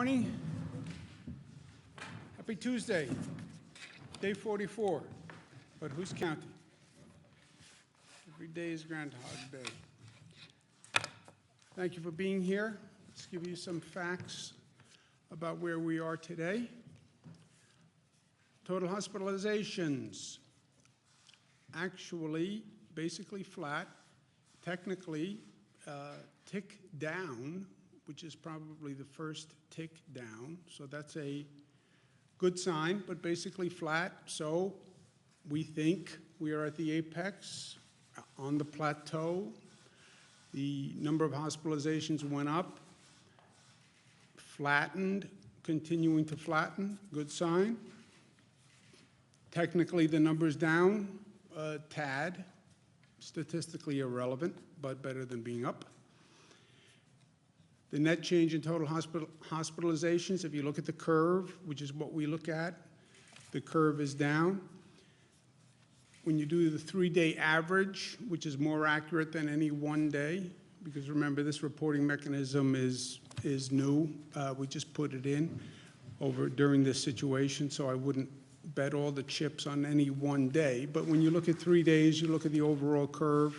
morning. Happy Tuesday, day 44. But who's counting? Every day is Groundhog Day. Thank you for being here. Let's give you some facts about where we are today. Total hospitalizations, actually basically flat, technically tick down, which is probably the first tick down. So that's a good sign, but basically flat. So we think we are at the apex, on the plateau. The number of hospitalizations went up, flattened, continuing to flatten, good sign. Technically, the number's down a tad, statistically irrelevant, but better than being up. The net change in total hospitalizations, if you look at the curve, which is what we look at, the curve is down. When you do the 3-day average, which is more accurate than any one day, because remember, this reporting mechanism is new. We just put it in during this situation, so I wouldn't bet all the chips on any one day. But when you look at 3 days, you look at the overall curve,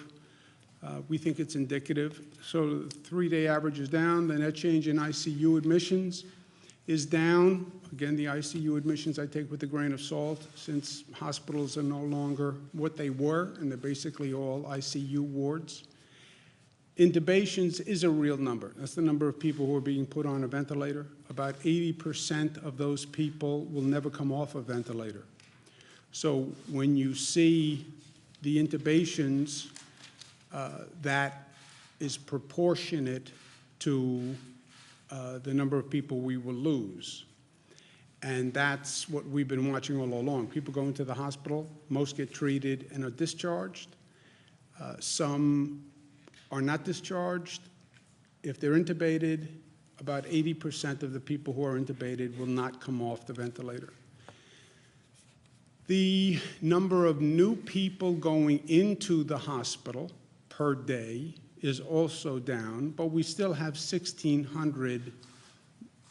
we think it's indicative. So the 3-day average is down. The net change in ICU admissions is down. Again, the ICU admissions I take with a grain of salt, since hospitals are no longer what they were, and they're basically all ICU wards. Intubations is a real number. That's the number of people who are being put on a ventilator. About 80% of those people will never come off a ventilator. So when you see the intubations, that is proportionate to the number of people we will lose. And that's what we've been watching all along. People go into the hospital, most get treated and are discharged. Some are not discharged. If they're intubated, about 80% of the people who are intubated will not come off the ventilator. The number of new people going into the hospital per day is also down, but we still have 1,600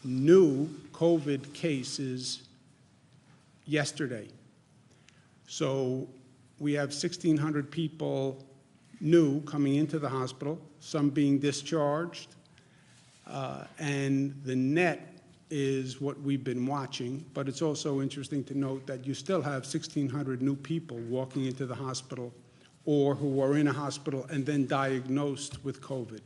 new COVID cases yesterday. So we have 1,600 people new coming into the hospital, some being discharged, and the net is what we've been watching. But it's also interesting to note that you still have 1,600 new people walking into the hospital or who are in a hospital and then diagnosed with COVID.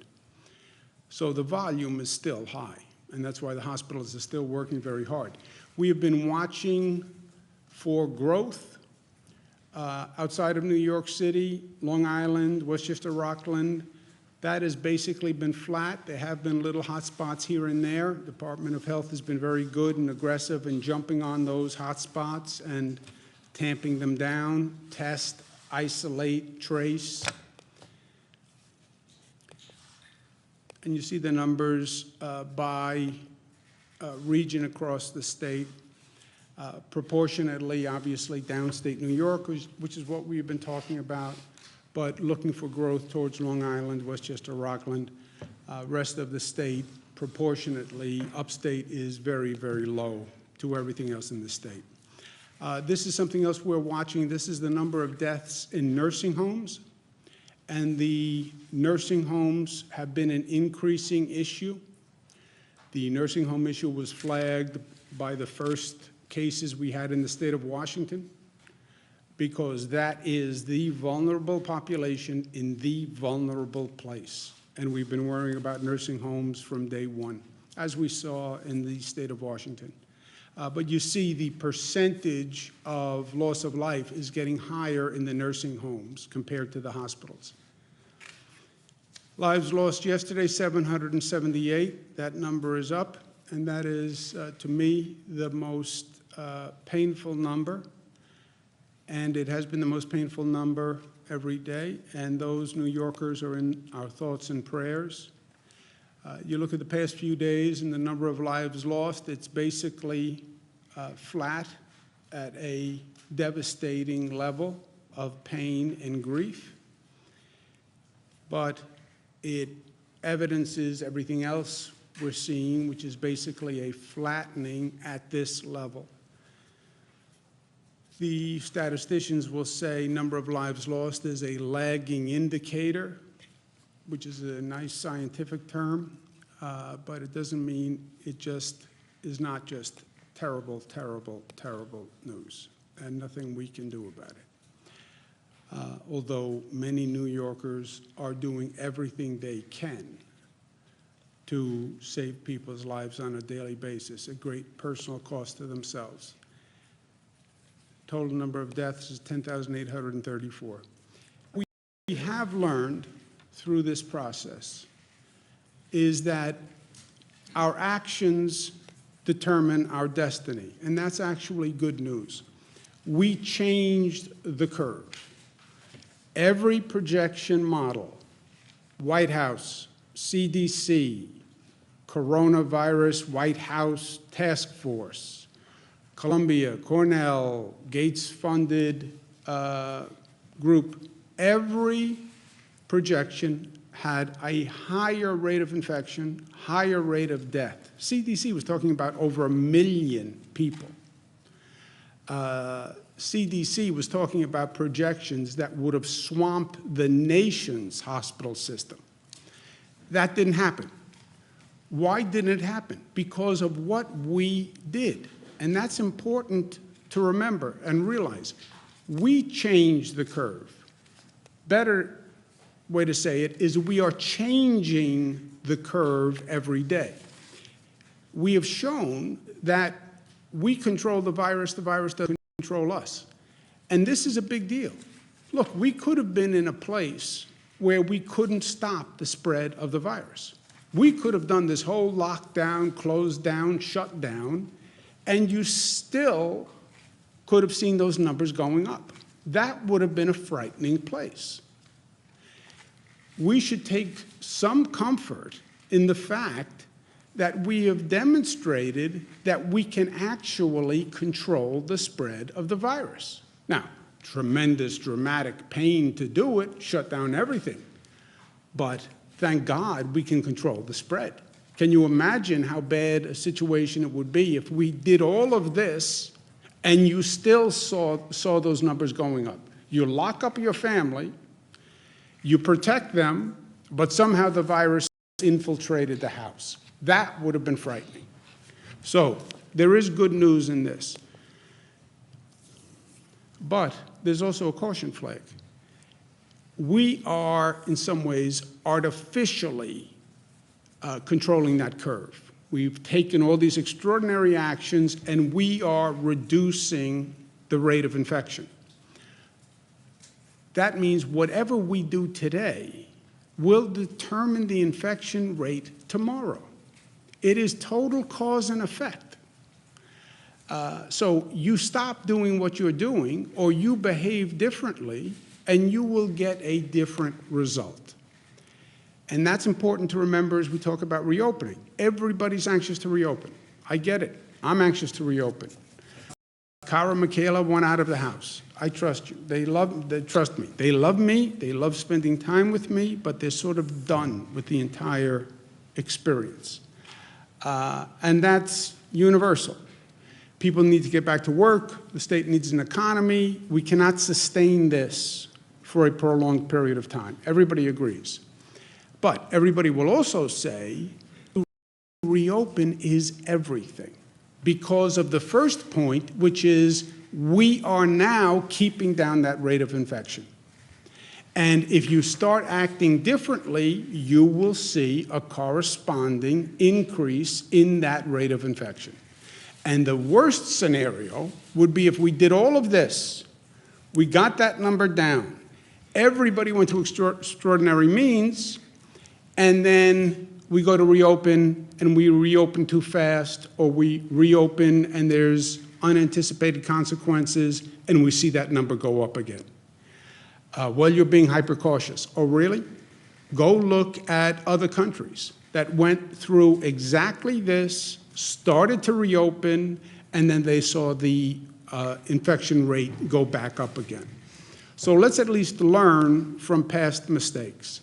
So the volume is still high, and that's why the hospitals are still working very hard. We have been watching for growth outside of New York City, Long Island, Westchester, Rockland. That has basically been flat. There have been little hot spots here and there. The Department of Health has been very good and aggressive in jumping on those hot spots and tamping them down, test, isolate, trace. And you see the numbers by region across the state. Proportionately, obviously, downstate New York, which is what we've been talking about, but looking for growth towards Long Island, Westchester, Rockland. Rest of the state, proportionately, upstate is very, very low to everything else in the state. This is something else we're watching. This is the number of deaths in nursing homes. And the nursing homes have been an increasing issue. The nursing home issue was flagged by the first cases we had in the state of Washington, because that is the vulnerable population in the vulnerable place. And we've been worrying about nursing homes from day one, as we saw in the state of Washington. But you see the percentage of loss of life is getting higher in the nursing homes compared to the hospitals. Lives lost yesterday, 778. That number is up, and that is, to me, the most painful number. And it has been the most painful number every day, and those New Yorkers are in our thoughts and prayers. You look at the past few days and the number of lives lost, it's basically flat at a devastating level of pain and grief. But it evidences everything else we're seeing, which is basically a flattening at this level. The statisticians will say number of lives lost is a lagging indicator, which is a nice scientific term, but it doesn't mean it just is not just terrible, terrible, terrible news, and nothing we can do about it. Although many New Yorkers are doing everything they can to save people's lives on a daily basis, a great personal cost to themselves. Total number of deaths is 10,834. We have learned through this process is that our actions determine our destiny, and that's actually good news. We changed the curve. Every projection model, White House, CDC, coronavirus, White House task force, Columbia, Cornell, Gates-funded group, every projection had a higher rate of infection, higher rate of death. CDC was talking about over 1 million people. CDC was talking about projections that would have swamped the nation's hospital system. That didn't happen. Why didn't it happen? Because of what we did. And that's important to remember and realize. We changed the curve. Better way to say it is we are changing the curve every day. We have shown that we control the virus doesn't control us. And this is a big deal. Look, we could have been in a place where we couldn't stop the spread of the virus. We could have done this whole lockdown, closed down, shut down, and you still could have seen those numbers going up. That would have been a frightening place. We should take some comfort in the fact that we have demonstrated that we can actually control the spread of the virus. Now, tremendous, dramatic pain to do it, shut down everything. But thank God we can control the spread. Can you imagine how bad a situation it would be if we did all of this and you still saw those numbers going up? You lock up your family, you protect them, but somehow the virus infiltrated the house. That would have been frightening. So there is good news in this. But there's also a caution flag. We are, in some ways, artificially controlling that curve. We've taken all these extraordinary actions, and we are reducing the rate of infection. That means whatever we do today will determine the infection rate tomorrow. It is total cause and effect. So you stop doing what you're doing, or you behave differently, and you will get a different result. And that's important to remember as we talk about reopening. Everybody's anxious to reopen. I get it. I'm anxious to reopen. Cara and Michaela went out of the house. I trust you. They trust me. They love me. They love spending time with me, but they're sort of done with the entire experience. And that's universal. People need to get back to work. The state needs an economy. We cannot sustain this for a prolonged period of time. Everybody agrees. But everybody will also say reopen is everything because of the first point, which is we are now keeping down that rate of infection. And if you start acting differently, you will see a corresponding increase in that rate of infection. And the worst scenario would be if we did all of this, we got that number down, everybody went to extraordinary means, and then we go to reopen and we reopen too fast, or we reopen and there's unanticipated consequences and we see that number go up again. Well, you're being hyper cautious. Oh, really? Go look at other countries that went through exactly this, started to reopen, and then they saw the infection rate go back up again. So let's at least learn from past mistakes.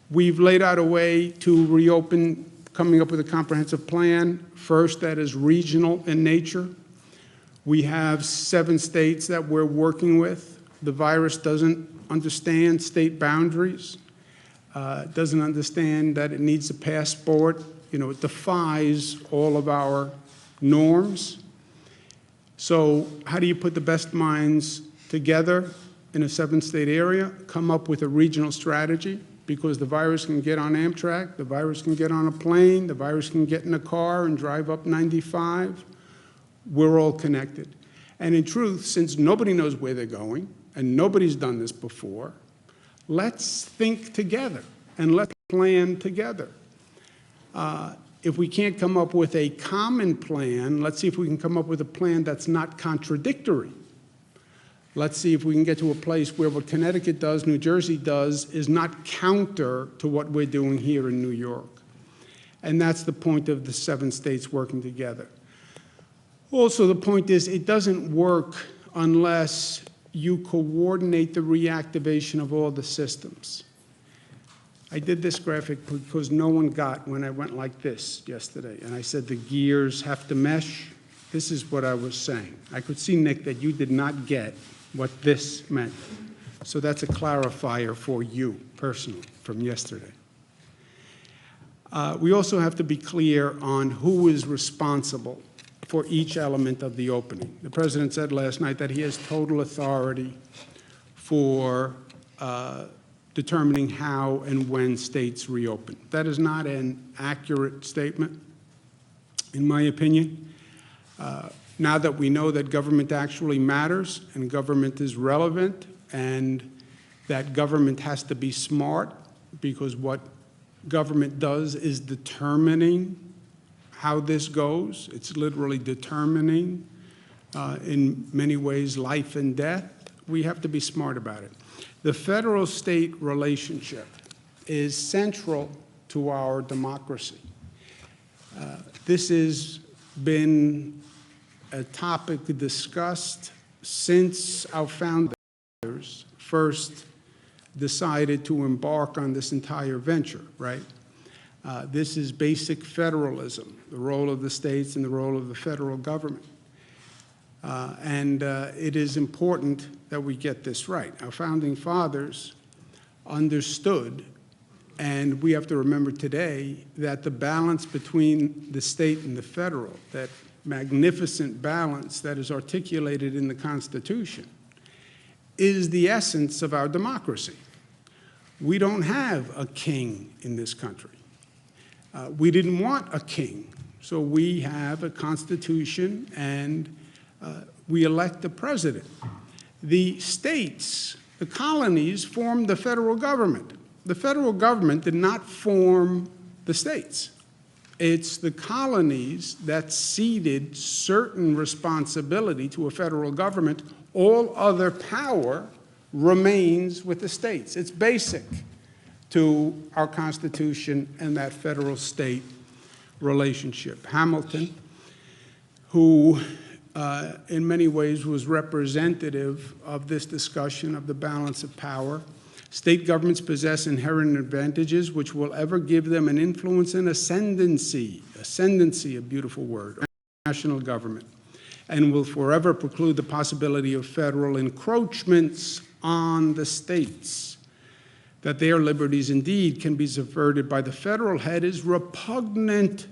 We've laid out a way to reopen coming up with a comprehensive plan, first that is regional in nature. We have 7 states that we're working with. The virus doesn't understand state boundaries, doesn't understand that it needs a passport. You know, it defies all of our norms. So how do you put the best minds together in a 7-state area, come up with a regional strategy? Because the virus can get on Amtrak, the virus can get on a plane, the virus can get in a car and drive up 95. We're all connected. And in truth, since nobody knows where they're going, and nobody's done this before, let's think together and let's plan together. If we can't come up with a common plan, let's see if we can come up with a plan that's not contradictory. Let's see if we can get to a place where what Connecticut does, New Jersey does, is not counter to what we're doing here in New York. And that's the point of the 7 states working together. Also, the point is it doesn't work unless you coordinate the reactivation of all the systems. I did this graphic because no one got when I went like this yesterday, and I said the gears have to mesh. This is what I was saying. I could see, Nick, that you did not get what this meant. So that's a clarifier for you personally from yesterday. We also have to be clear on who is responsible for each element of the opening. The President said last night that he has total authority for determining how and when states reopen. That is not an accurate statement, in my opinion. Now that we know that government actually matters and government is relevant and that government has to be smart, because what government does is determining how this goes. It's literally determining, in many ways, life and death. We have to be smart about it. The federal-state relationship is central to our democracy. This has been a topic discussed since our founders first decided to embark on this entire venture, right? This is basic federalism, the role of the states and the role of the federal government. It is important that we get this right. Our founding fathers understood, and we have to remember today, that the balance between the state and the federal, that magnificent balance that is articulated in the Constitution, is the essence of our democracy. We don't have a king in this country. We didn't want a king, so we have a Constitution and we elect the president. The states, the colonies, formed the federal government. The federal government did not form the states. It's the colonies that ceded certain responsibility to a federal government. All other power remains with the states. It's basic to our Constitution and that federal-state relationship. Hamilton, who in many ways was representative of this discussion of the balance of power. State governments possess inherent advantages which will ever give them an influence and ascendancy, a beautiful word, national government, and will forever preclude the possibility of federal encroachments on the states. That their liberties indeed can be subverted by the federal head is repugnant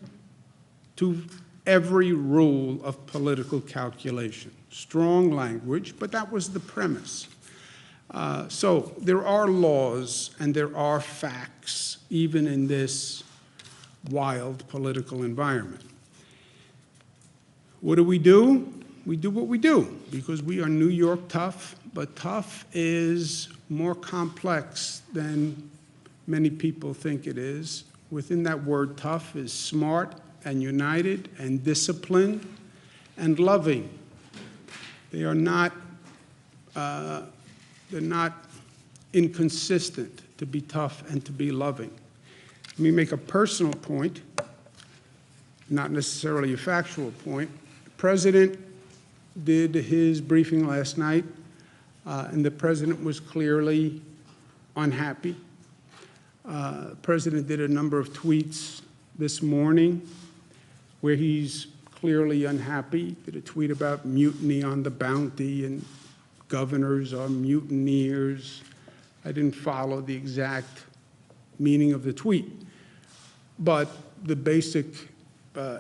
to every rule of political calculation. Strong language, but that was the premise. So there are laws and there are facts, even in this wild political environment. What do? We do what we do, because we are New York tough, but tough is more complex than many people think it is. Within that word tough is smart and united and disciplined and loving. They are not, they're not inconsistent to be tough and to be loving. Let me make a personal point, not necessarily a factual point. The President did his briefing last night, and the President was clearly unhappy. The President did a number of tweets this morning where he's clearly unhappy, did a tweet about mutiny on the Bounty and governors are mutineers. I didn't follow the exact meaning of the tweet, but the basic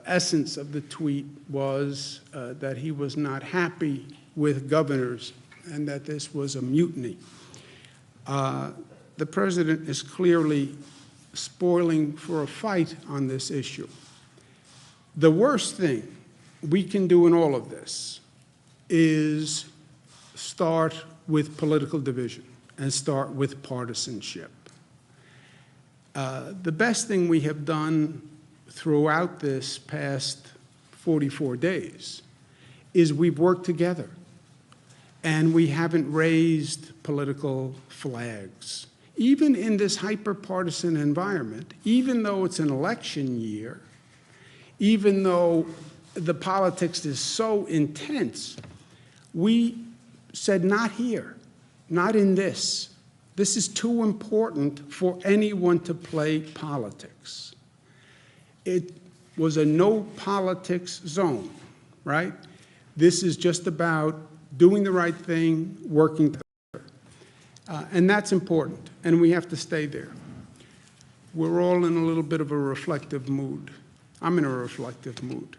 essence of the tweet was that he was not happy with governors and that this was a mutiny. The president is clearly spoiling for a fight on this issue. The worst thing we can do in all of this is start with political division and start with partisanship. The best thing we have done throughout this past 44 days is we've worked together and we haven't raised political flags. Even in this hyper-partisan environment, even though it's an election year, even though the politics is so intense, we said not here, not in this. This is too important for anyone to play politics. It was a no politics zone, right? This is just about doing the right thing, working together. And that's important, and we have to stay there. We're all in a little bit of a reflective mood. I'm in a reflective mood.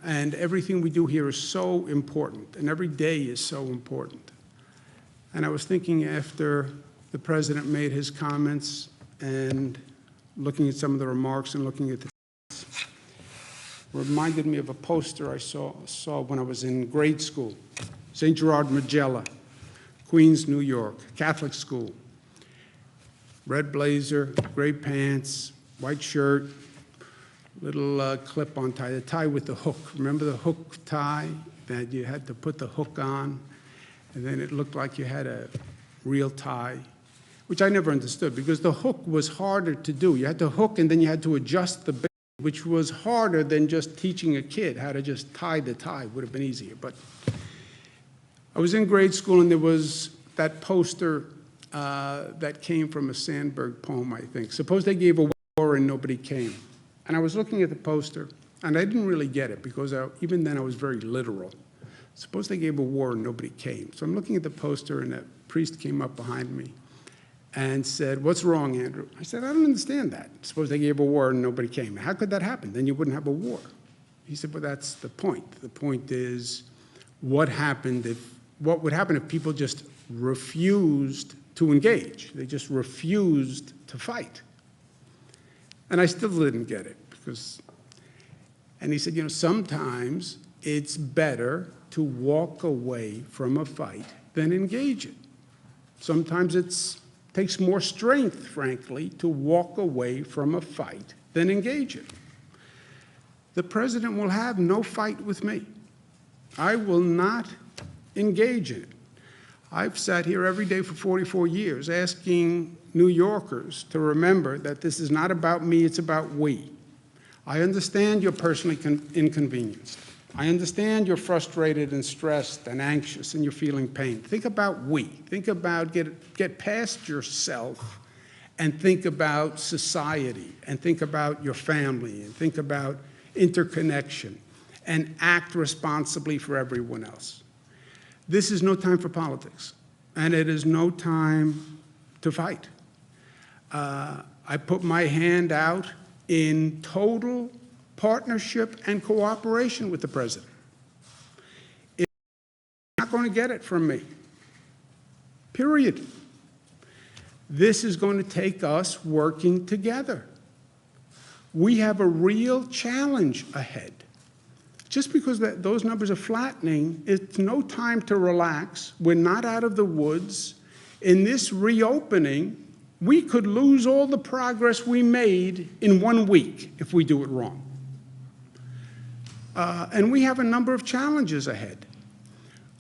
And everything we do here is so important, and every day is so important. And I was thinking after the president made his comments and looking at some of the remarks and looking at the reminded me of a poster I saw when I was in grade school. St. Gerard Magella, Queens, New York, Catholic school. Red blazer, gray pants, white shirt, little clip-on tie, the tie with the hook. Remember the hook tie that you had to put the hook on? And then it looked like you had a real tie, which I never understood because the hook was harder to do. You had to hook and then you had to adjust the belt, which was harder than just teaching a kid how to just tie the tie. Would have been easier. But I was in grade school and there was that poster that came from a Sandburg poem, I think. Suppose they gave a war and nobody came. And I was looking at the poster and I didn't really get it because even then I was very literal. Suppose they gave a war and nobody came. So I'm looking at the poster and a priest came up behind me and said, "What's wrong, Andrew?" I said, "I don't understand that. Suppose they gave a war and nobody came. How could that happen? Then you wouldn't have a war." He said, "Well, that's the point. The point is what would happen if people just refused to engage? They just refused to fight." And I still didn't get it and he said, "You know, sometimes it's better to walk away from a fight than engage it. Sometimes it takes more strength, frankly, to walk away from a fight than engage it." The president will have no fight with me. I will not engage in it. I've sat here every day for 44 years asking New Yorkers to remember that this is not about me, it's about we. I understand you're personally inconvenienced. I understand you're frustrated and stressed and anxious and you're feeling pain. Think about we. Think about get past yourself and think about society and think about your family and think about interconnection and act responsibly for everyone else. This is no time for politics and it is no time to fight. I put my hand out in total partnership and cooperation with the president. You're not going to get it from me, period. This is going to take us working together. We have a real challenge ahead. Just because those numbers are flattening, it's no time to relax. We're not out of the woods. In this reopening, we could lose all the progress we made in 1 week if we do it wrong. And we have a number of challenges ahead.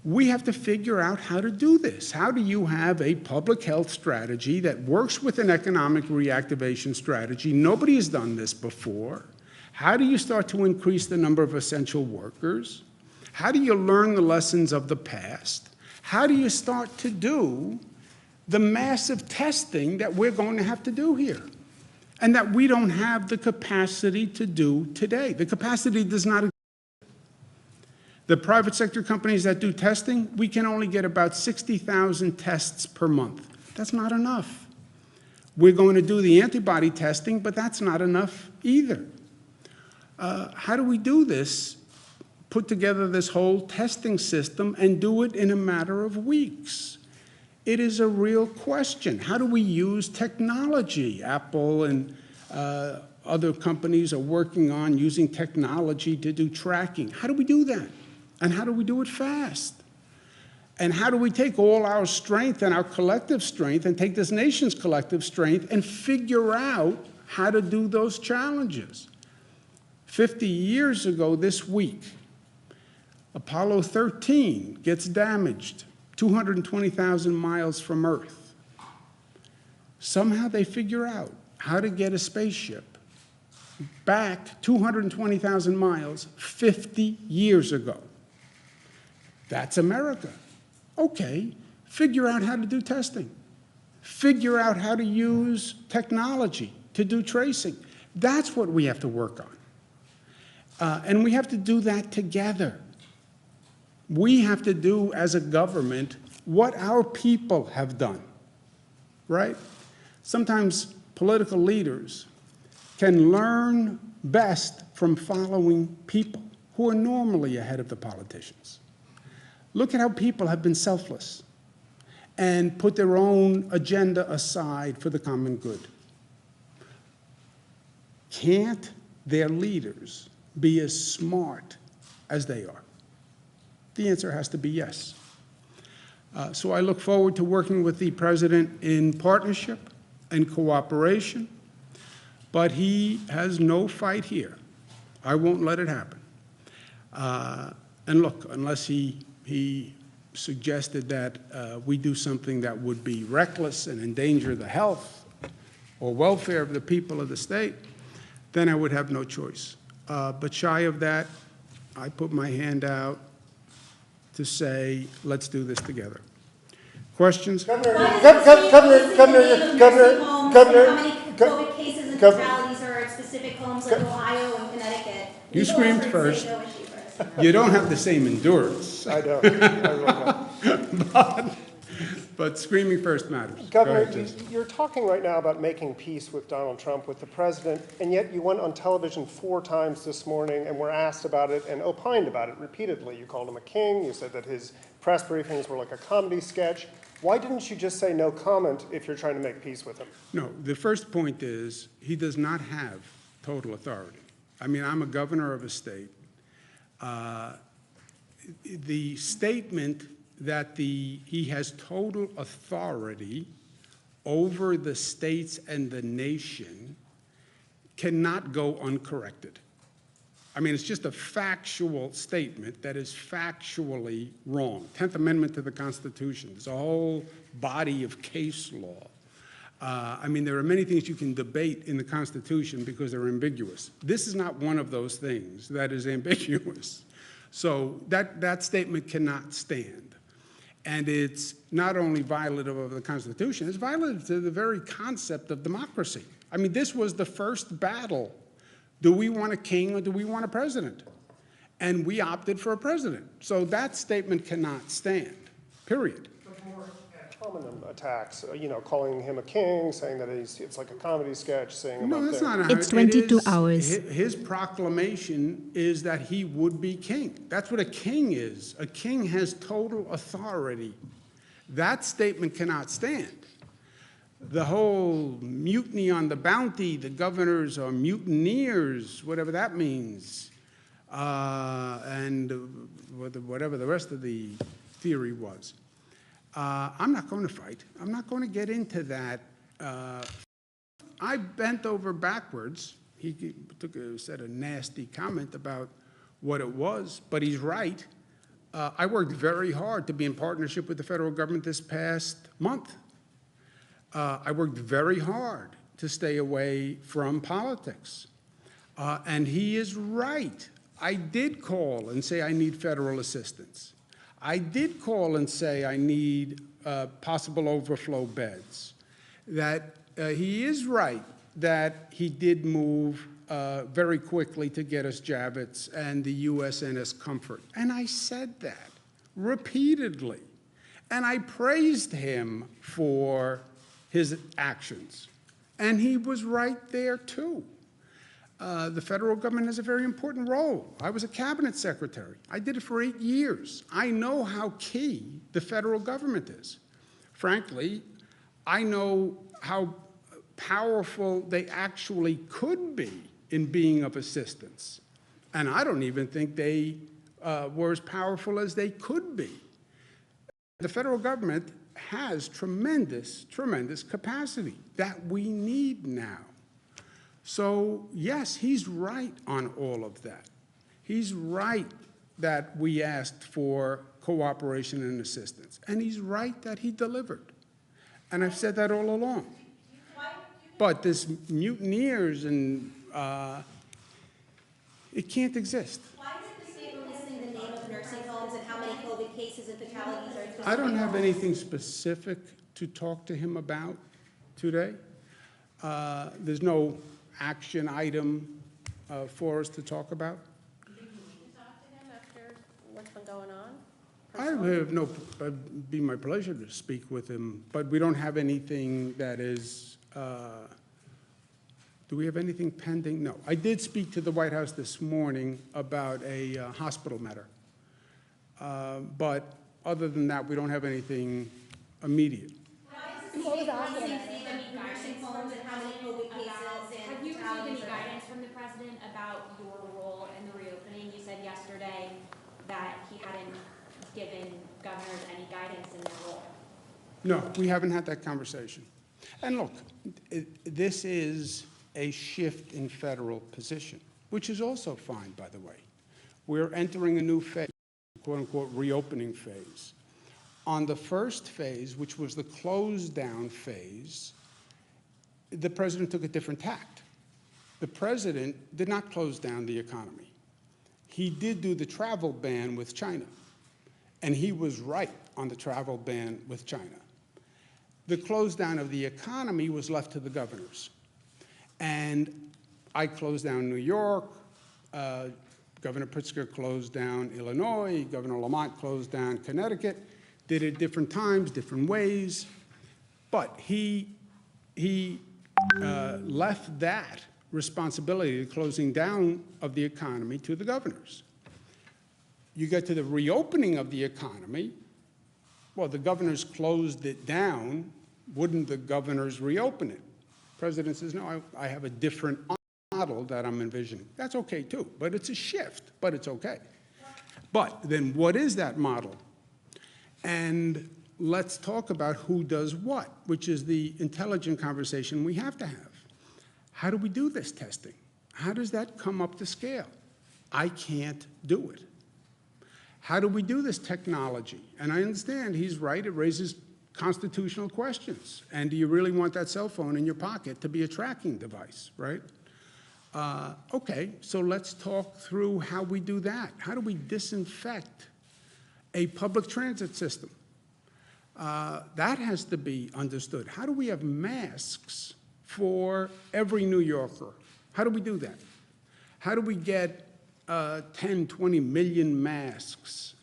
We have to figure out how to do this. How do you have a public health strategy that works with an economic reactivation strategy? Nobody has done this before. How do you start to increase the number of essential workers? How do you learn the lessons of the past? How do you start to do the massive testing that we're going to have to do here? and that we don't have the capacity to do today. The capacity does not exist. The private sector companies that do testing, we can only get about 60,000 tests per month. That's not enough. We're going to do the antibody testing, but that's not enough either. How do we do this? Put together this whole testing system and do it in a matter of weeks? It is a real question. How do we use technology? Apple and other companies are working on using technology to do tracking. How do we do that? And how do we do it fast? And how do we take all our strength and our collective strength and take this nation's collective strength and figure out how to do those challenges? 50 years ago this week, Apollo 13 gets damaged 220,000 miles from Earth. Somehow they figure out how to get a spaceship back 220,000 miles 50 years ago. That's America. Okay, figure out how to do testing. Figure out how to use technology to do tracing. That's what we have to work on. And we have to do that together. We have to do, as a government, what our people have done, right? Sometimes political leaders can learn best from following people who are normally ahead of the politicians. Look at how people have been selfless and put their own agenda aside for the common good. Can't their leaders be as smart as they are? The answer has to be yes. So I look forward to working with the President in partnership and cooperation, but he has no fight here. I won't let it happen. And look, unless he suggested that we do something that would be reckless and endanger the health or welfare of the people of the state, then I would have no choice. But shy of that, I put my hand out to say, let's do this together. Questions? Governor, how many COVID cases and fatalities are at specific homes like Ohio and Connecticut? You screamed first. You don't have the same endurance. I don't. I really don't. But screaming first matters. Governor, you're talking right now about making peace with Donald Trump, with the president, and yet you went on television 4 times this morning and were asked about it and opined about it repeatedly. You called him a king. You said that his press briefings were like a comedy sketch. Why didn't you just say no comment if you're trying to make peace with him? No, the first point is he does not have total authority. I mean, I'm a governor of a state. The statement that he has total authority over the states and the nation cannot go uncorrected. I mean, it's just a factual statement that is factually wrong. 10th Amendment to the Constitution. There's a whole body of case law. I mean, there are many things you can debate in the Constitution because they're ambiguous. This is not one of those things that is ambiguous. So that statement cannot stand. And it's not only violative of the Constitution, it's violative to the very concept of democracy. I mean, this was the first battle. Do we want a king or do we want a president? And we opted for a president. So that statement cannot stand, period. More ad hominem attacks, calling him a king, saying that it's like a comedy sketch, saying No, that's not. It's 22 hours. His proclamation is that he would be king. That's what a king is. A king has total authority. That statement cannot stand. The whole mutiny on the bounty, the governors are mutineers, whatever that means, and whatever the rest of the theory was. I'm not going to fight. I'm not going to get into that. I bent over backwards. He said a nasty comment about what it was, but he's right. I worked very hard to be in partnership with the federal government this past month. I worked very hard to stay away from politics. And he is right. I did call and say I need federal assistance. I did call and say I need possible overflow beds. That he is right that he did move very quickly to get us Javits and the USNS Comfort. And I said that repeatedly. And I praised him for his actions. And he was right there, too. The federal government has a very important role. I was a cabinet secretary. I did it for 8 years. I know how key the federal government is. Frankly, I know how powerful they actually could be in being of assistance. And I don't even think they were as powerful as they could be. The federal government has tremendous, tremendous capacity that we need now. So, yes, he's right on all of that. He's right that we asked for cooperation and assistance. And he's right that he delivered. And I've said that all along. But this mutineers and it can't exist. Why is the state releasing the name of nursing homes and how many COVID cases and fatalities are in I don't have anything specific to talk to him about today. There's no action item for us to talk about. Do you need to talk to him after what's been going on? I have no, it'd be my pleasure to speak with him, but we don't have anything that is, do we have anything pending? No. I did speak to the White House this morning about a hospital matter. But other than that, we don't have anything immediate. What was the nursing homes and how many COVID cases and Have you received any fatalities are guidance from the president about your role in the reopening? You said yesterday that he hadn't given governors any guidance in their role. No, we haven't had that conversation. And look, this is a shift in federal position, which is also fine, by the way. We're entering a new phase, quote-unquote, reopening phase. On the first phase, which was the close-down phase, the president took a different tact. The president did not close down the economy. He did do the travel ban with China, and he was right on the travel ban with China. The close down of the economy was left to the governors. And I closed down New York, Governor Pritzker closed down Illinois, Governor Lamont closed down Connecticut, did it different times, different ways, but he left that responsibility, the closing down of the economy, to the governors. You get to the reopening of the economy, well, the governors closed it down, wouldn't the governors reopen it? The president says, no, I have a different model that I'm envisioning. That's okay too, but it's a shift, but it's okay. But then what is that model? And let's talk about who does what, which is the intelligent conversation we have to have. How do we do this testing? How does that come up to scale? I can't do it. How do we do this technology? And I understand he's right, it raises constitutional questions. And do you really want that cell phone in your pocket to be a tracking device, right? Okay, so let's talk through how we do that. How do we disinfect a public transit system? That has to be understood. How do we have masks for every New Yorker? How do we do that? How do we get 10, 20 million masks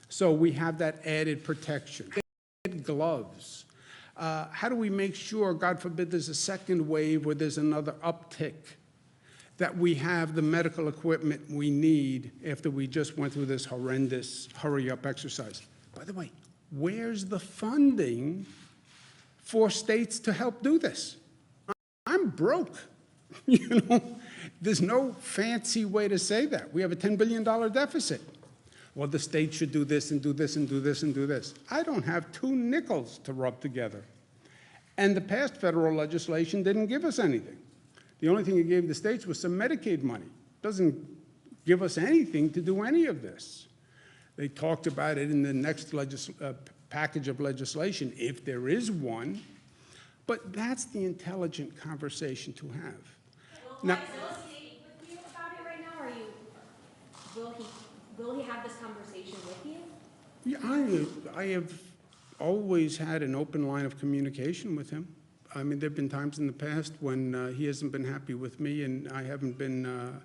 so we have that added protection? Gloves. How do we make sure, God forbid, there's a second wave or there's another uptick, that we have the medical equipment we need after we just went through this horrendous hurry-up exercise? By the way, where's the funding for states to help do this? I'm broke. You know, there's no fancy way to say that. We have a $10 billion deficit. Well, the state should do this and do this and do this and do this. I don't have 2 nickels to rub together. And the past federal legislation didn't give us anything. The only thing it gave the states was some Medicaid money. It doesn't give us anything to do any of this. They talked about it in the next package of legislation, if there is one. But that's the intelligent conversation to have. Will he speak with you about it right now, or will he have this conversation with you? Yeah, I have always had an open line of communication with him. I mean, there've been times in the past when he hasn't been happy with me, and I haven't been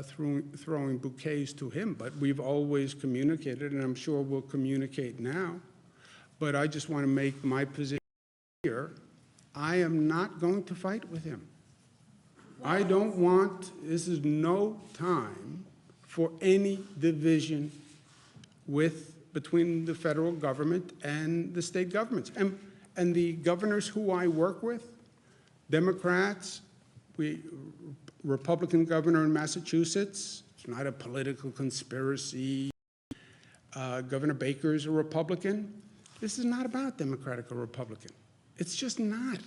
throwing bouquets to him, but we've always communicated, and I'm sure we'll communicate now. But I just want to make my position clear. I am not going to fight with him. I don't want, this is no time for any division between the federal government and the state governments. And the governors who I work with, Democrats, Republican governor in Massachusetts, it's not a political conspiracy. Governor Baker is a Republican. This is not about Democratic or Republican. It's just not.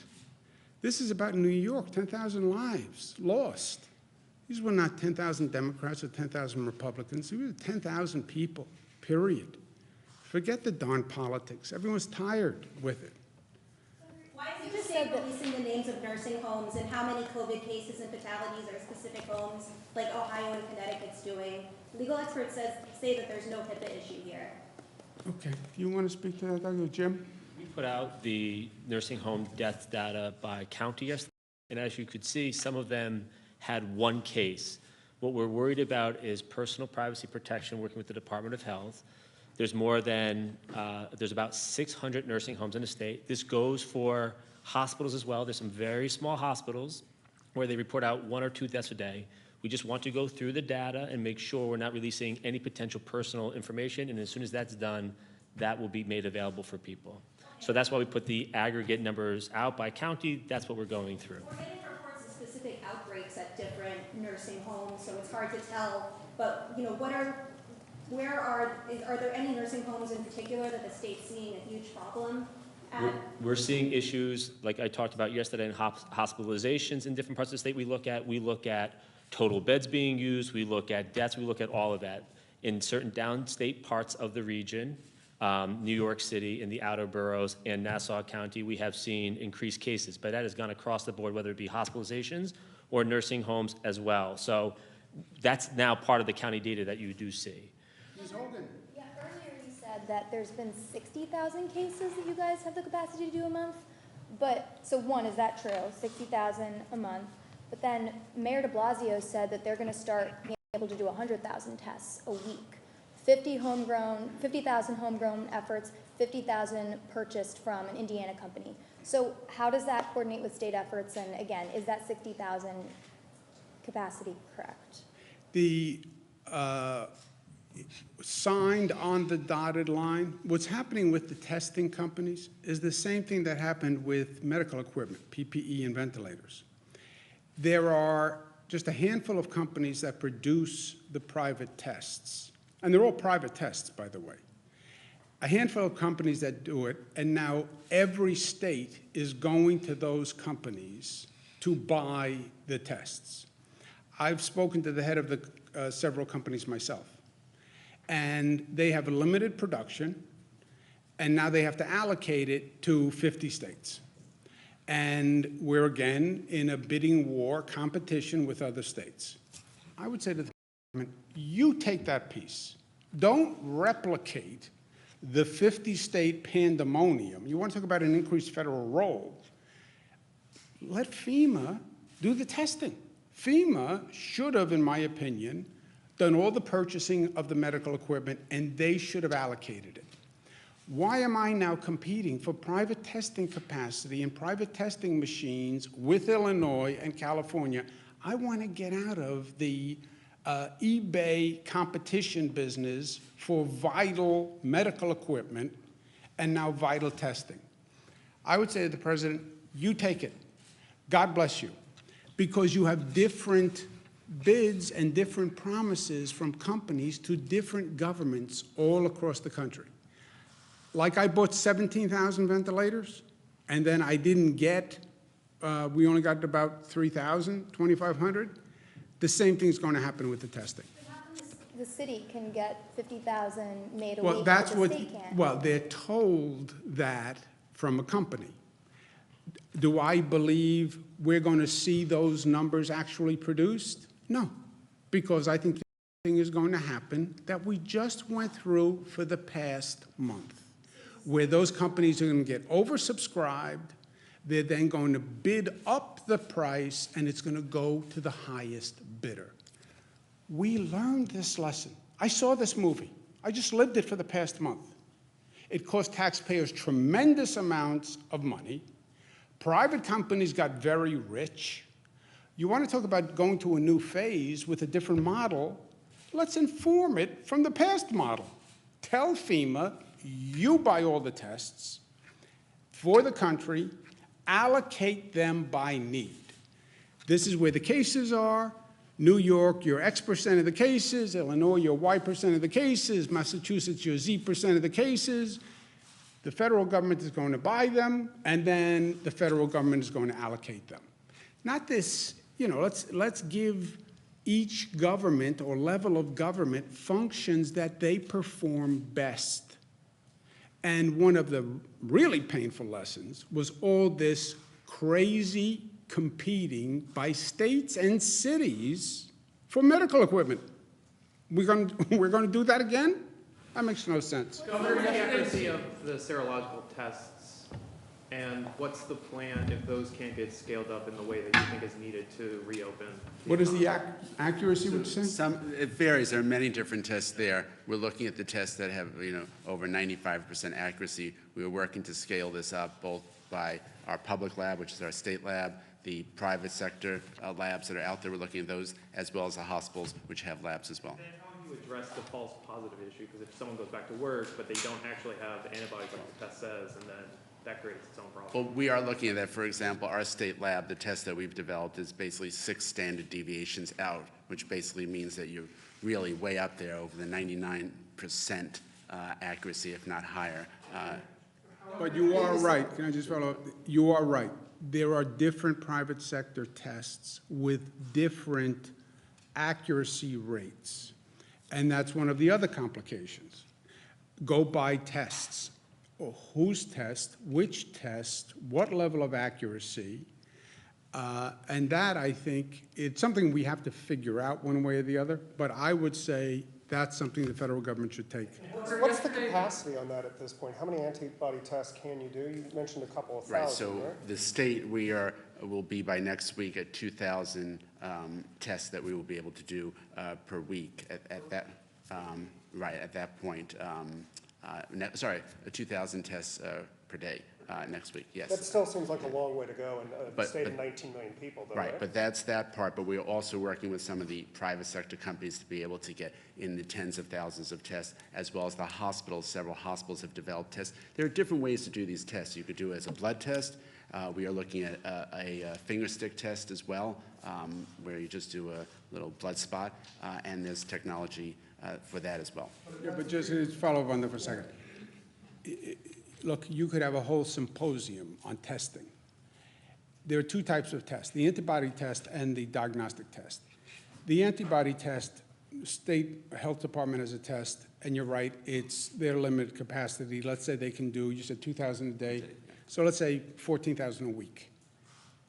This is about New York, 10,000 lives lost. These were not 10,000 Democrats or 10,000 Republicans. These were 10,000 people, period. Forget the darn politics. Everyone's tired with it. Why is the state releasing the names of nursing homes and how many COVID cases and fatalities are specific homes, like Ohio and Connecticut's doing? Legal experts say that there's no HIPAA issue here. Okay, you want to speak to that, Dr. Jim? We put out the nursing home death data by county yesterday, and as you could see, some of them had one case. What we're worried about is personal privacy protection, working with the Department of Health. There's there's about 600 nursing homes in the state. This goes for hospitals as well. There's some very small hospitals where they report out 1 or 2 deaths a day. We just want to go through the data and make sure we're not releasing any potential personal information, and as soon as that's done, that will be made available for people. So that's why we put the aggregate numbers out by county. That's what we're going through. We're getting reports of specific outbreaks at different nursing homes, so it's hard to tell. But are there any nursing homes in particular that the state's seeing a huge problem at? We're seeing issues like I talked about yesterday in hospitalizations in different parts of the state. We look at total beds being used. We look at deaths. We look at all of that in certain downstate parts of the region. New York City, in the outer boroughs, and Nassau County, we have seen increased cases, but that has gone across the board, whether it be hospitalizations or nursing homes as well. So that's now part of the county data that you do see. Ms. Hogan. Yeah, earlier you said that there's been 60,000 cases that you guys have the capacity to do a month. But, so one, is that true? 60,000 a month. But then Mayor de Blasio said that they're going to start being able to do 100,000 tests a week. 50,000 homegrown efforts, 50,000 purchased from an Indiana company. So how does that coordinate with state efforts? And again, is that 60,000 capacity correct? The signed on the dotted line, what's happening with the testing companies is the same thing that happened with medical equipment, PPE and ventilators. There are just a handful of companies that produce the private tests. And they're all private tests, by the way. A handful of companies that do it, and now every state is going to those companies to buy the tests. I've spoken to the head of the several companies myself, and they have a limited production, and now they have to allocate it to 50 states. And we're again in a bidding war competition with other states. I would say to the government, you take that piece. Don't replicate the 50-state pandemonium. You want to talk about an increased federal role. Let FEMA do the testing. FEMA should have, in my opinion, done all the purchasing of the medical equipment, and they should have allocated it. Why am I now competing for private testing capacity and private testing machines with Illinois and California? I want to get out of the eBay competition business for vital medical equipment and now vital testing. I would say to the president, you take it. God bless you. Because you have different bids and different promises from companies to different governments all across the country. Like I bought 17,000 ventilators, and then I didn't get, we only got about 3,000, 2,500. The same thing's going to happen with the testing. How come the city can get 50,000 made a Well, week, that's but the what, state can't? well, they're told that from a company. Do I believe we're going to see those numbers actually produced? No, because I think the thing is going to happen that we just went through for the past month, where those companies are going to get oversubscribed, They're then going to bid up the price, and it's going to go to the highest bidder. We learned this lesson. I saw this movie. I just lived it for the past month. It cost taxpayers tremendous amounts of money. Private companies got very rich. You want to talk about going to a new phase with a different model? Let's inform it from the past model. Tell FEMA, you buy all the tests for the country, allocate them by need. This is where the cases are. New York, your X% of the cases. Illinois, your Y% of the cases. Massachusetts, your Z% of the cases. The federal government is going to buy them, and then the federal government is going to allocate them. Not this, let's give each government or level of government functions that they perform best. And one of the really painful lessons was all this crazy competing by states and cities for medical equipment. We're going to do that again? That makes no sense. Governor, the accuracy of the serological tests, and what's the plan if those can't get scaled up in the way that you think is needed to reopen? What is the accuracy, would you say? It varies. There are many different tests there. We're looking at the tests that have, over 95% accuracy. We are working to scale this up both by our public lab, which is our state lab, the private sector labs that are out there. We're looking at those, as well as the hospitals, which have labs as well. And how do you address the false positive issue? Because if someone goes back to work, but they don't actually have antibodies like the test says, and then that creates its own problem. Well, we are looking at that. For example, our state lab, the test that we've developed is basically 6 standard deviations out, which basically means that you're really way up there over the 99% accuracy, if not higher. But you are right. Can I just follow up? You are right. There are different private sector tests with different accuracy rates. And that's one of the other complications. Go buy tests. Whose test, which test, what level of accuracy, and that, I think, it's something we have to figure out one way or the other, but I would say that's something the federal government should take. What's the capacity on that at this point? How many antibody tests can you do? You mentioned a couple of thousand, Right, so the state, will be by next week at 2,000 tests that we will be able to do per week at that point. 2,000 tests per day next week, yes. That still seems like a long way to go in a state of 19 million people, though, Right, but that's that part, but we're also working with some of the private sector companies to be able to get in the tens of thousands of tests, as well as the hospitals. Several hospitals have developed tests. There are different ways to do these tests. You could do it as a blood test. We are looking at a finger stick test as well, where you just do a little blood spot, and there's technology for that as well. Yeah, but just to follow up on that for a second. Look, you could have a whole symposium on testing. There are 2 types of tests, the antibody test and the diagnostic test. The antibody test, state health department has a test, and you're right, it's their limited capacity. Let's say they can do, you said 2,000 a day, so let's say 14,000 a week.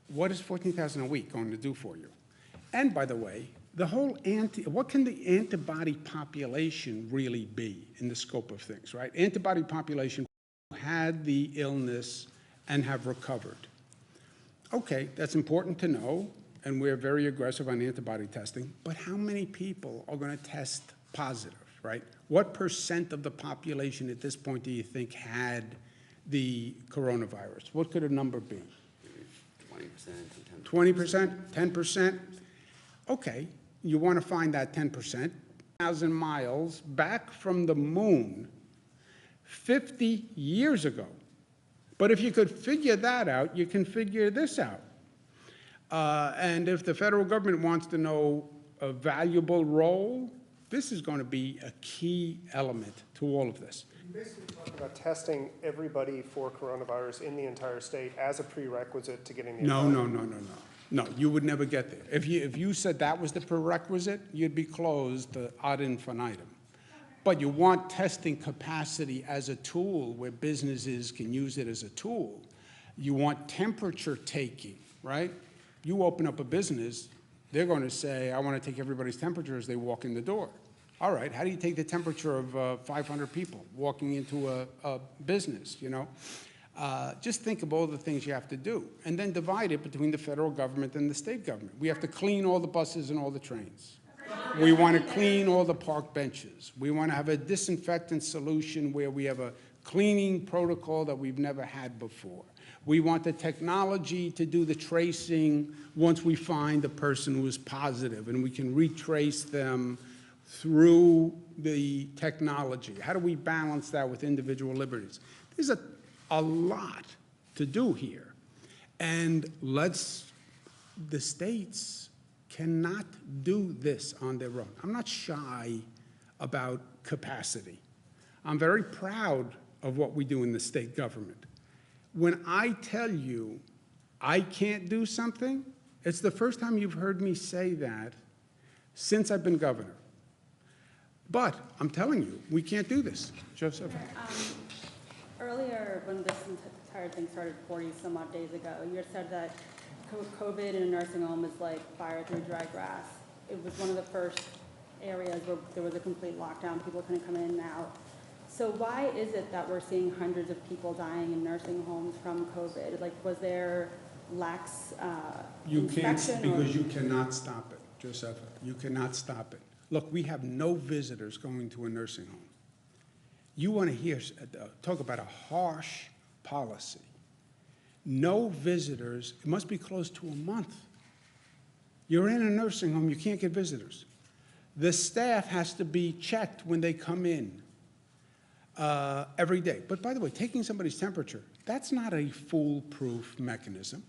What is 14,000 a week going to do for you? And by the way, the whole what can the antibody population really be in the scope of things, right? Antibody population who had the illness and have recovered. Okay, that's important to know, and we're very aggressive on antibody testing, but how many people are going to test positive, right? What % of the population at this point do you think had the coronavirus? What could a number be? 20%, 20%, 10%? Okay, you want to find that 10%, 1,000 miles back from the moon 50 years ago. But if you could figure that out, you can figure this out. And if the federal government wants to know a valuable role, this is going to be a key element to all of this. You basically talk about testing everybody for coronavirus in the entire state as a prerequisite to getting the No, you would never get there. If you said that was the prerequisite, you'd be closed ad infinitum. But you want testing capacity as a tool where businesses can use it as a tool. You want temperature taking, right? You open up a business, they're going to say, I want to take everybody's temperature as they walk in the door. All right, how do you take the temperature of 500 people walking into a business, Just think of all the things you have to do, and then divide it between the federal government and the state government. We have to clean all the buses and all the trains. We want to clean all the park benches. We want to have a disinfectant solution where we have a cleaning protocol that we've never had before. We want the technology to do the tracing once we find the person who is positive, and we can retrace them through the technology. How do we balance that with individual liberties? There's a lot to do here. And the states cannot do this on their own. I'm not shy about capacity. I'm very proud of what we do in the state government. When I tell you I can't do something, it's the first time you've heard me say that since I've been governor. But I'm telling you, we can't do this. Joseph? Earlier, when this entire thing started 40-some odd days ago, you had said that COVID in a nursing home is like fire through dry grass. It was one of the first areas where there was a complete lockdown. People couldn't come in and out. So why is it that we're seeing hundreds of people dying in nursing homes from COVID? Like, was there lax You can't, inspection because you cannot stop it, Joseph. You cannot stop it. Look, we have no visitors going to a nursing home. You want to hear, talk about a harsh policy. No visitors, it must be close to a month. You're in a nursing home, you can't get visitors. The staff has to be checked when they come in every day. But by the way, taking somebody's temperature, that's not a foolproof mechanism.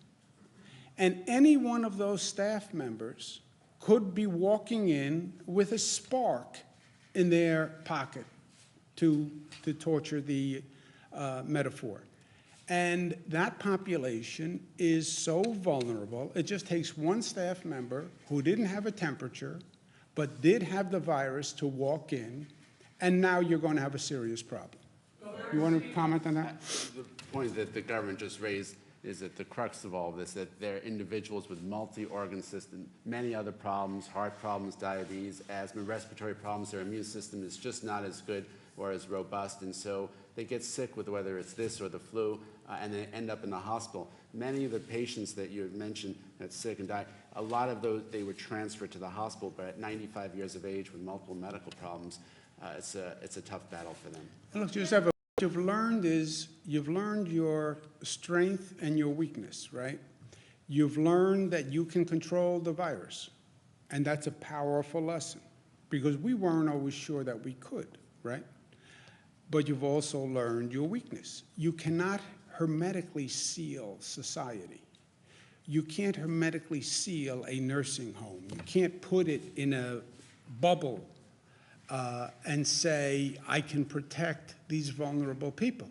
And any one of those staff members could be walking in with a spark in their pocket, to torture the metaphor. And that population is so vulnerable, it just takes one staff member who didn't have a temperature, but did have the virus to walk in, and now you're going to have a serious problem. You want to comment on that? The point that the government just raised is that the crux of all of this, that there are individuals with multi-organ system, many other problems, heart problems, diabetes, asthma, respiratory problems. Their immune system is just not as good or as robust, and so they get sick with whether it's this or the flu, and they end up in the hospital. Many of the patients that you had mentioned that's sick and die, a lot of those, they were transferred to the hospital, but at 95 years of age with multiple medical problems, it's a tough battle for them. And look, Joseph, what you've learned is, you've learned your strength and your weakness, right? You've learned that you can control the virus, and that's a powerful lesson, because we weren't always sure that we could, right? But you've also learned your weakness. You cannot hermetically seal society. You can't hermetically seal a nursing home. You can't put it in a bubble and say, I can protect these vulnerable people.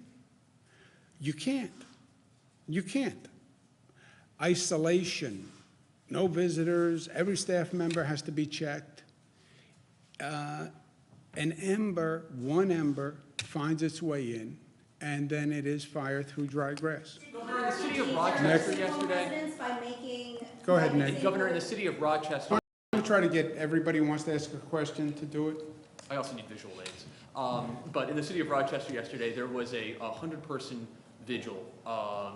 You can't. You can't. Isolation, no visitors, every staff member has to be checked. An ember, one ember, finds its way in, and then it is fire through dry grass. Governor, in the city of Rochester yesterday. By making. Go ahead, Nick. Governor, in the city of Rochester. I'm trying to get everybody who wants to ask a question to do it. I also need visual aids. But in the city of Rochester yesterday, there was a 100-person vigil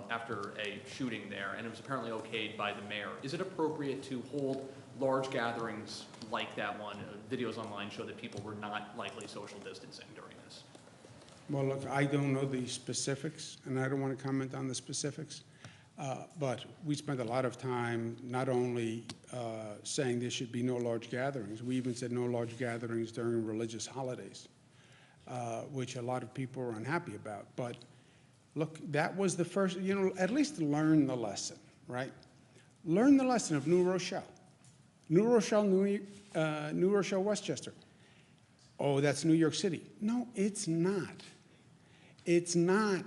after a shooting there, and it was apparently okayed by the mayor. Is it appropriate to hold large gatherings like that one? Videos online show that people were not likely social distancing during this. Well, look, I don't know the specifics, and I don't want to comment on the specifics, but we spent a lot of time not only saying there should be no large gatherings, we even said no large gatherings during religious holidays, which a lot of people are unhappy about. But look, that was the first, at least learn the lesson, right? Learn the lesson of New Rochelle. New Rochelle, Westchester. Oh, that's New York City. No, it's not. It's not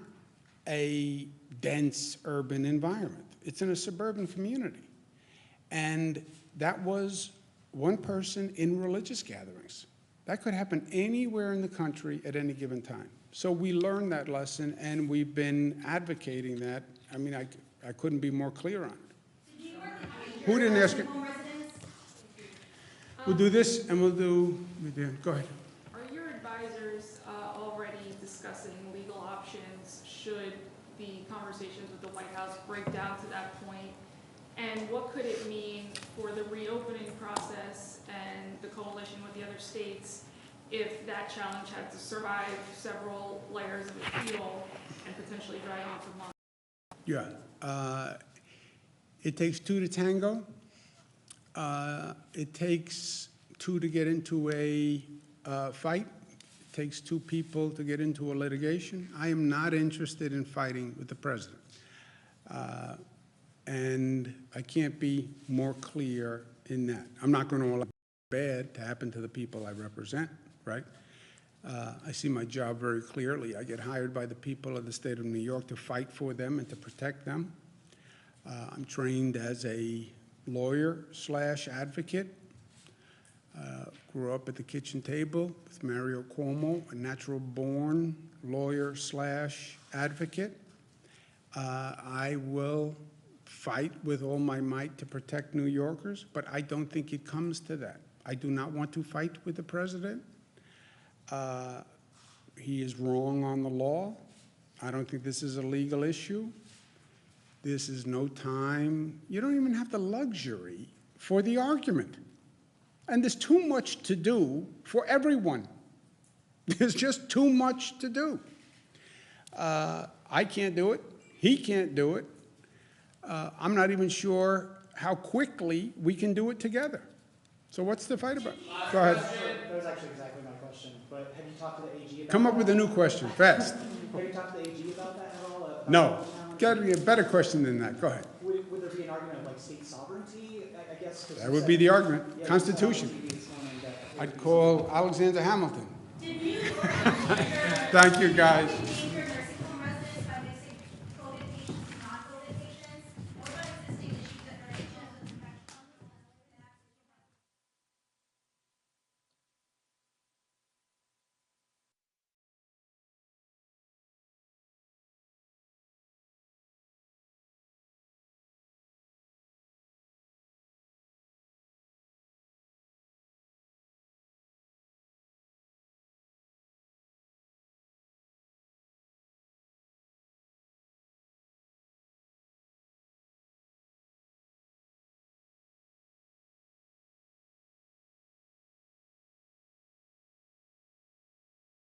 a dense urban environment. It's in a suburban community. And that was one person in religious gatherings. That could happen anywhere in the country at any given time. So we learned that lesson, and we've been advocating that. I mean, I couldn't be more clear on it. Who didn't ask it? We'll do this, and go ahead. Are your advisors already discussing legal options should the conversations with the White House break down to that point? And what could it mean for the reopening process and the coalition with the other states if that challenge had to survive several layers of appeal and potentially drag on for months? Yeah. It takes two to tango. It takes two to get into a fight. It takes two people to get into a litigation. I am not interested in fighting with the president. And I can't be more clear in that. I'm not going to allow bad to happen to the people I represent, right? I see my job very clearly. I get hired by the people of the state of New York to fight for them and to protect them. I'm trained as a lawyer/advocate. Grew up at the kitchen table with Mario Cuomo, a natural-born lawyer/advocate. I will fight with all my might to protect New Yorkers, but I don't think it comes to that. I do not want to fight with the president. He is wrong on the law. I don't think this is a legal issue. This is no time. You don't even have the luxury for the argument. And there's too much to do for everyone. There's just too much to do. I can't do it. He can't do it. I'm not even sure how quickly we can do it together. So what's the fight about? Go ahead. That was actually exactly my question, but have you talked to the AG about Come up that? with a new question, fast. Have you talked to the AG about that at all? About No. the Got to be a better question than that. Go ahead. Would there be an argument of like state sovereignty, I guess? 'Cause That you would said- be the argument. Yeah, you said Constitution. on TV this morning that- I'd call Alexander Hamilton. Thank you, guys.